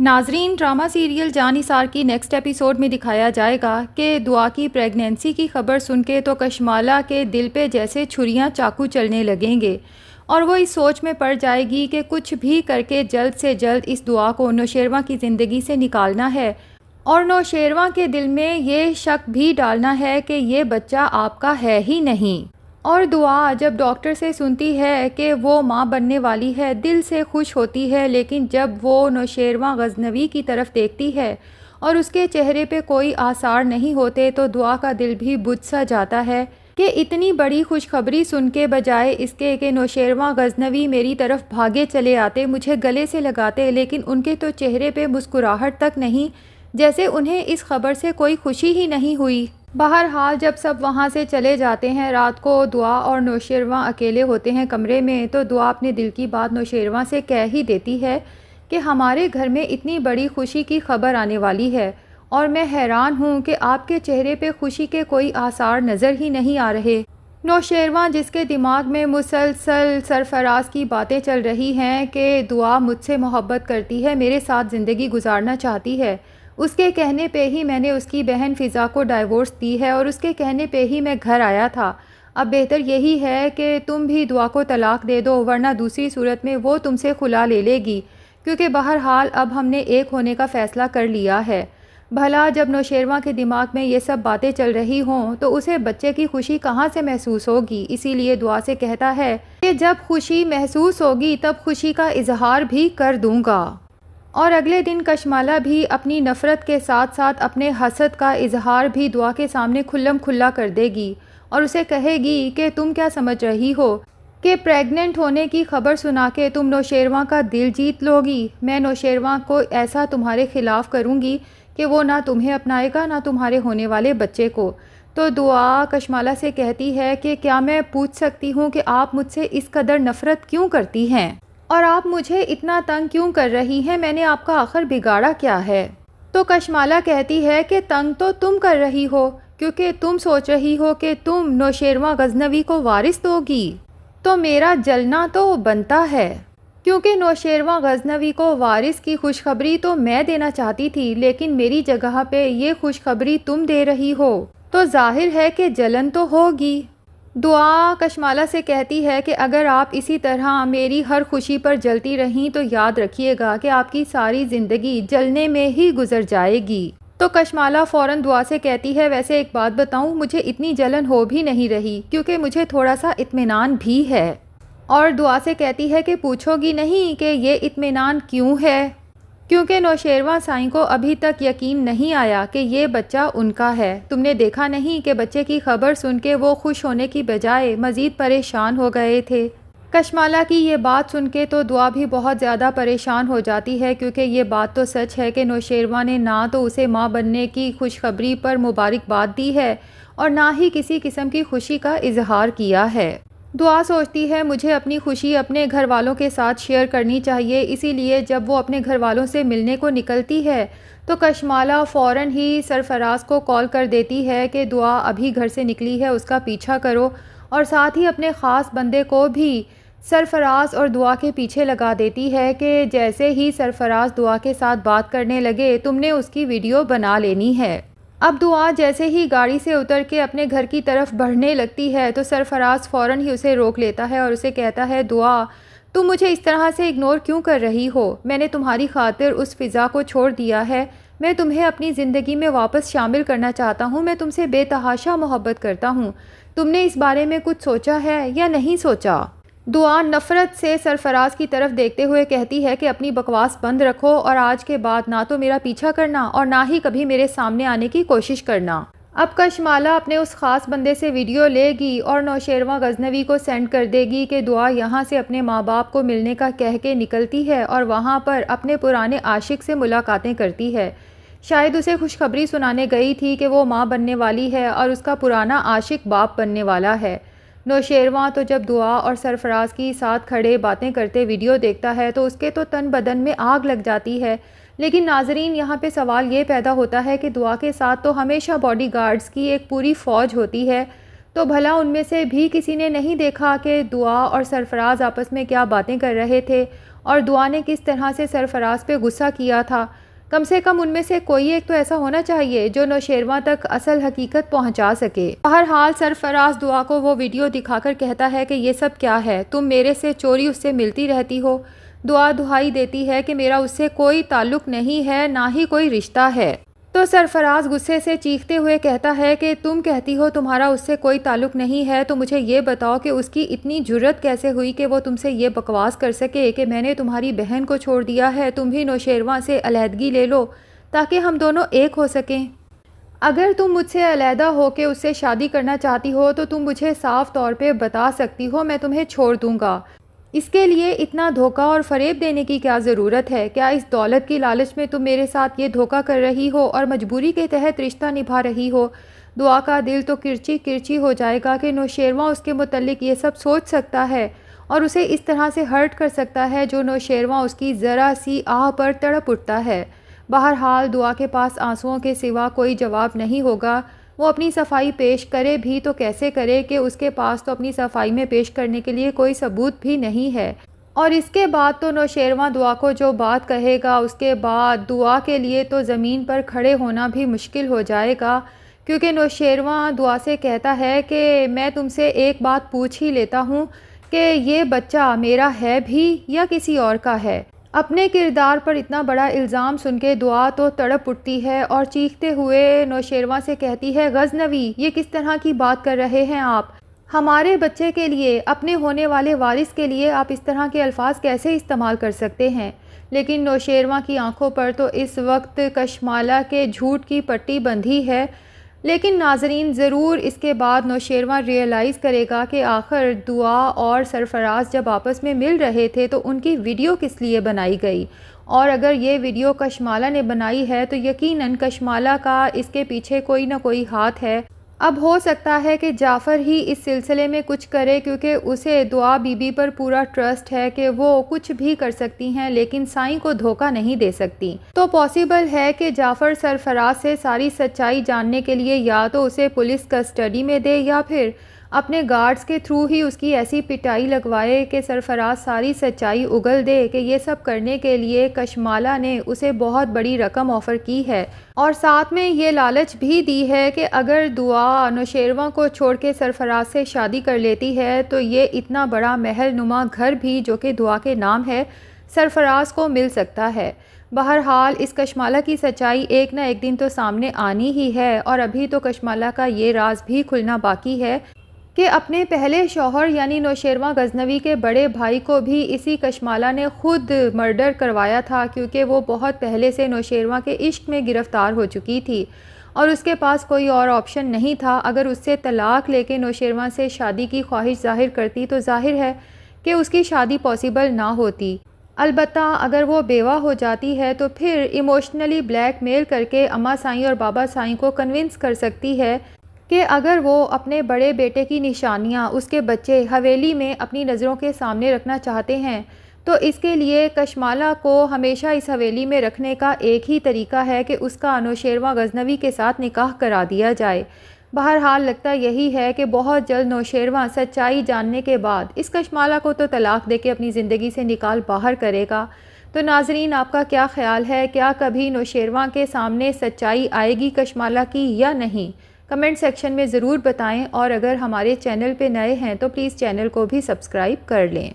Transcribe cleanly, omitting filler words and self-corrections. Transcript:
ناظرین، drama serial جاں نثار کی نیکسٹ ایپیسوڈ میں دکھایا جائے گا کہ دعا کی پریگنینسی کی خبر سن کے تو کشمالہ کے دل پہ جیسے چھریاں چاقو چلنے لگیں گے اور وہ اس سوچ میں پڑ جائے گی کہ کچھ بھی کر کے جلد سے جلد اس دعا کو نوشیروان کی زندگی سے نکالنا ہے، اور نوشیروان کے دل میں یہ شک بھی ڈالنا ہے کہ یہ بچہ آپ کا ہے ہی نہیں۔ اور دعا جب ڈاکٹر سے سنتی ہے کہ وہ ماں بننے والی ہے، دل سے خوش ہوتی ہے، لیکن جب وہ نوشیروان غزنوی کی طرف دیکھتی ہے اور اس کے چہرے پہ کوئی آثار نہیں ہوتے تو دعا کا دل بھی بجھ سا جاتا ہے کہ اتنی بڑی خوشخبری سن کے بجائے اس کے کہ نوشیروان غزنوی میری طرف بھاگے چلے آتے، مجھے گلے سے لگاتے، لیکن ان کے تو چہرے پہ مسکراہٹ تک نہیں، جیسے انہیں اس خبر سے کوئی خوشی ہی نہیں ہوئی۔ بہرحال جب سب وہاں سے چلے جاتے ہیں، رات کو دعا اور نوشیروان اکیلے ہوتے ہیں کمرے میں، تو دعا اپنے دل کی بات نوشیروان سے کہہ ہی دیتی ہے کہ ہمارے گھر میں اتنی بڑی خوشی کی خبر آنے والی ہے اور میں حیران ہوں کہ آپ کے چہرے پہ خوشی کے کوئی آثار نظر ہی نہیں آ رہے۔ نوشیروان، جس کے دماغ میں مسلسل سرفراز کی باتیں چل رہی ہیں کہ دعا مجھ سے محبت کرتی ہے، میرے ساتھ زندگی گزارنا چاہتی ہے، اس کے کہنے پہ ہی میں نے اس کی بہن فضا کو ڈائیورس دی ہے اور اس کے کہنے پہ ہی میں گھر آیا تھا، اب بہتر یہی ہے کہ تم بھی دعا کو طلاق دے دو، ورنہ دوسری صورت میں وہ تم سے خلا لے لے گی، کیونکہ بہرحال اب ہم نے ایک ہونے کا فیصلہ کر لیا ہے۔ بھلا جب نوشیروان کے دماغ میں یہ سب باتیں چل رہی ہوں تو اسے بچے کی خوشی کہاں سے محسوس ہوگی، اسی لیے دعا سے کہتا ہے کہ جب خوشی محسوس ہوگی تب خوشی کا اظہار بھی کر دوں گا۔ اور اگلے دن کشمالہ بھی اپنی نفرت کے ساتھ ساتھ اپنے حسد کا اظہار بھی دعا کے سامنے کھلم کھلا کر دے گی اور اسے کہے گی کہ تم کیا سمجھ رہی ہو کہ پریگننٹ ہونے کی خبر سنا کے تم نوشیروان کا دل جیت لو گی؟ میں نوشیروان کو ایسا تمہارے خلاف کروں گی کہ وہ نہ تمہیں اپنائے گا نہ تمہارے ہونے والے بچے کو۔ تو دعا کشمالہ سے کہتی ہے کہ کیا میں پوچھ سکتی ہوں کہ آپ مجھ سے اس قدر نفرت کیوں کرتی ہیں اور آپ مجھے اتنا تنگ کیوں کر رہی ہیں؟ میں نے آپ کا آخر بگاڑا کیا ہے؟ تو کشمالہ کہتی ہے کہ تنگ تو تم کر رہی ہو کیونکہ تم سوچ رہی ہو کہ تم نوشیروان غزنوی کو وارث دو گی، تو میرا جلنا تو بنتا ہے، کیونکہ نوشیروان غزنوی کو وارث کی خوشخبری تو میں دینا چاہتی تھی، لیکن میری جگہ پہ یہ خوشخبری تم دے رہی ہو، تو ظاہر ہے کہ جلن تو ہوگی۔ دعا کشمالہ سے کہتی ہے کہ اگر آپ اسی طرح میری ہر خوشی پر جلتی رہیں تو یاد رکھیے گا کہ آپ کی ساری زندگی جلنے میں ہی گزر جائے گی۔ تو کشمالہ فوراً دعا سے کہتی ہے ویسے ایک بات بتاؤں، مجھے اتنی جلن ہو بھی نہیں رہی کیونکہ مجھے تھوڑا سا اطمینان بھی ہے۔ اور دعا سے کہتی ہے کہ پوچھو گی نہیں کہ یہ اطمینان کیوں ہے؟ کیونکہ نوشیروان سائیں کو ابھی تک یقین نہیں آیا کہ یہ بچہ ان کا ہے۔ تم نے دیکھا نہیں کہ بچے کی خبر سن کے وہ خوش ہونے کی بجائے مزید پریشان ہو گئے تھے۔ کشمالہ کی یہ بات سن کے تو دعا بھی بہت زیادہ پریشان ہو جاتی ہے، کیونکہ یہ بات تو سچ ہے کہ نوشیروان نے نہ تو اسے ماں بننے کی خوشخبری پر مبارکباد دی ہے اور نہ ہی کسی قسم کی خوشی کا اظہار کیا ہے۔ دعا سوچتی ہے مجھے اپنی خوشی اپنے گھر والوں کے ساتھ شیئر کرنی چاہیے، اسی لیے جب وہ اپنے گھر والوں سے ملنے کو نکلتی ہے تو کشمالہ فوراً ہی سرفراز کو کال کر دیتی ہے کہ دعا ابھی گھر سے نکلی ہے، اس کا پیچھا کرو، اور ساتھ ہی اپنے خاص بندے کو بھی سرفراز اور دعا کے پیچھے لگا دیتی ہے کہ جیسے ہی سرفراز دعا کے ساتھ بات کرنے لگے تم نے اس کی ویڈیو بنا لینی ہے۔ اب دعا جیسے ہی گاڑی سے اتر کے اپنے گھر کی طرف بڑھنے لگتی ہے تو سرفراز فوراً ہی اسے روک لیتا ہے اور اسے کہتا ہے دعا تم مجھے اس طرح سے اگنور کیوں کر رہی ہو؟ میں نے تمہاری خاطر اس فضا کو چھوڑ دیا ہے، میں تمہیں اپنی زندگی میں واپس شامل کرنا چاہتا ہوں، میں تم سے بے تحاشا محبت کرتا ہوں، تم نے اس بارے میں کچھ سوچا ہے یا نہیں سوچا؟ دعا نفرت سے سرفراز کی طرف دیکھتے ہوئے کہتی ہے کہ اپنی بکواس بند رکھو اور آج کے بعد نہ تو میرا پیچھا کرنا اور نہ ہی کبھی میرے سامنے آنے کی کوشش کرنا۔ اب کشمالہ اپنے اس خاص بندے سے ویڈیو لے گی اور نوشیروان غزنوی کو سینڈ کر دے گی کہ دعا یہاں سے اپنے ماں باپ کو ملنے کا کہہ کے نکلتی ہے اور وہاں پر اپنے پرانے عاشق سے ملاقاتیں کرتی ہے۔ شاید اسے خوشخبری سنانے گئی تھی کہ وہ ماں بننے والی ہے اور اس کا پرانا عاشق باپ بننے والا ہے۔ نوشیروان تو جب دعا اور سرفراز کی ساتھ کھڑے باتیں کرتے ویڈیو دیکھتا ہے تو اس کے تو تن بدن میں آگ لگ جاتی ہے، لیکن ناظرین یہاں پہ سوال یہ پیدا ہوتا ہے کہ دعا کے ساتھ تو ہمیشہ باڈی گارڈز کی ایک پوری فوج ہوتی ہے، تو بھلا ان میں سے بھی کسی نے نہیں دیکھا کہ دعا اور سرفراز آپس میں کیا باتیں کر رہے تھے اور دعا نے کس طرح سے سرفراز پہ غصہ کیا تھا؟ کم سے کم ان میں سے کوئی ایک تو ایسا ہونا چاہیے جو نوشیروان تک اصل حقیقت پہنچا سکے۔ بہرحال سرفراز دعا کو وہ ویڈیو دکھا کر کہتا ہے کہ یہ سب کیا ہے، تم میرے سے چوری اس سے ملتی رہتی ہو۔ دعا دہائی دیتی ہے کہ میرا اس سے کوئی تعلق نہیں ہے، نہ ہی کوئی رشتہ ہے۔ تو سرفراز غصے سے چیختے ہوئے کہتا ہے کہ تم کہتی ہو تمہارا اس سے کوئی تعلق نہیں ہے، تو مجھے یہ بتاؤ کہ اس کی اتنی جرت کیسے ہوئی کہ وہ تم سے یہ بکواس کر سکے کہ میں نے تمہاری بہن کو چھوڑ دیا ہے، تم بھی نوشیروان سے علیحدگی لے لو تاکہ ہم دونوں ایک ہو سکیں۔ اگر تم مجھ سے علیحدہ ہو کے اس سے شادی کرنا چاہتی ہو تو تم مجھے صاف طور پہ بتا سکتی ہو، میں تمہیں چھوڑ دوں گا۔ اس کے لیے اتنا دھوکہ اور فریب دینے کی کیا ضرورت ہے؟ کیا اس دولت کی لالچ میں تم میرے ساتھ یہ دھوکہ کر رہی ہو اور مجبوری کے تحت رشتہ نبھا رہی ہو؟ دعا کا دل تو کرچی کرچی ہو جائے گا کہ نوشیروان اس کے متعلق یہ سب سوچ سکتا ہے اور اسے اس طرح سے ہرٹ کر سکتا ہے جو نوشیروان اس کی ذرا سی آہ پر تڑپ اٹھتا ہے۔ بہرحال دعا کے پاس آنسوؤں کے سوا کوئی جواب نہیں ہوگا۔ وہ اپنی صفائی پیش کرے بھی تو کیسے کرے کہ اس کے پاس تو اپنی صفائی میں پیش کرنے کے لیے کوئی ثبوت بھی نہیں ہے، اور اس کے بعد تو نوشیروان دعا کو جو بات کہے گا اس کے بعد دعا کے لیے تو زمین پر کھڑے ہونا بھی مشکل ہو جائے گا، کیونکہ نوشیروان دعا سے کہتا ہے کہ میں تم سے ایک بات پوچھ ہی لیتا ہوں کہ یہ بچہ میرا ہے بھی یا کسی اور کا ہے؟ اپنے کردار پر اتنا بڑا الزام سن کے دعا تو تڑپ اٹھتی ہے اور چیختے ہوئے نوشیروان سے کہتی ہے، غزنوی یہ کس طرح کی بات کر رہے ہیں آپ؟ ہمارے بچے کے لیے، اپنے ہونے والے وارث کے لیے آپ اس طرح کے الفاظ کیسے استعمال کر سکتے ہیں؟ لیکن نوشیروان کی آنکھوں پر تو اس وقت کشمالہ کے جھوٹ کی پٹی بندھی ہے، لیکن ناظرین ضرور اس کے بعد نوشیروان ریئلائز کرے گا کہ آخر دعا اور سرفراز جب آپس میں مل رہے تھے تو ان کی ویڈیو کس لیے بنائی گئی، اور اگر یہ ویڈیو کشمالہ نے بنائی ہے تو یقیناً کشمالہ کا اس کے پیچھے کوئی نہ کوئی ہاتھ ہے۔ اب ہو سکتا ہے کہ جعفر ہی اس سلسلے میں کچھ کرے، کیونکہ اسے دعا بی بی پر پورا ٹرسٹ ہے کہ وہ کچھ بھی کر سکتی ہیں لیکن سائیں کو دھوکہ نہیں دے سکتی۔ تو پاسبل ہے کہ جعفر سرفراز سے ساری سچائی جاننے کے لیے یا تو اسے پولیس کسٹڈی میں دے یا پھر اپنے گارڈز کے تھرو ہی اس کی ایسی پٹائی لگوائے کہ سرفراز ساری سچائی اگل دے کہ یہ سب کرنے کے لیے کشمالہ نے اسے بہت بڑی رقم آفر کی ہے، اور ساتھ میں یہ لالچ بھی دی ہے کہ اگر دعا نوشیروان کو چھوڑ کے سرفراز سے شادی کر لیتی ہے تو یہ اتنا بڑا محل نما گھر بھی جو کہ دعا کے نام ہے سرفراز کو مل سکتا ہے۔ بہرحال اس کشمالہ کی سچائی ایک نہ ایک دن تو سامنے آنی ہی ہے، اور ابھی تو کشمالہ کا یہ راز بھی کھلنا باقی ہے کہ اپنے پہلے شوہر یعنی نوشیروان غزنوی کے بڑے بھائی کو بھی اسی کشمالہ نے خود مرڈر کروایا تھا، کیونکہ وہ بہت پہلے سے نوشیروان کے عشق میں گرفتار ہو چکی تھی اور اس کے پاس کوئی اور آپشن نہیں تھا۔ اگر اس سے طلاق لے کے نوشیروان سے شادی کی خواہش ظاہر کرتی تو ظاہر ہے کہ اس کی شادی پاسبل نہ ہوتی۔ البتہ اگر وہ بیوہ ہو جاتی ہے تو پھر ایموشنلی بلیک میل کر کے اماں سائیں اور بابا سائیں کو کنونس کر سکتی ہے کہ اگر وہ اپنے بڑے بیٹے کی نشانیاں اس کے بچے حویلی میں اپنی نظروں کے سامنے رکھنا چاہتے ہیں تو اس کے لیے کشمالہ کو ہمیشہ اس حویلی میں رکھنے کا ایک ہی طریقہ ہے کہ اس کا نوشیروان غزنوی کے ساتھ نکاح کرا دیا جائے۔ بہرحال لگتا یہی ہے کہ بہت جلد نوشیروان سچائی جاننے کے بعد اس کشمالہ کو تو طلاق دے کے اپنی زندگی سے نکال باہر کرے گا۔ تو ناظرین آپ کا کیا خیال ہے؟ کیا کبھی نوشیروان کے سامنے سچائی آئے گی کشمالہ کی یا نہیں؟ کمنٹ سیکشن میں ضرور بتائیں، اور اگر ہمارے چینل پہ نئے ہیں تو پلیز چینل کو بھی سبسکرائب کر لیں۔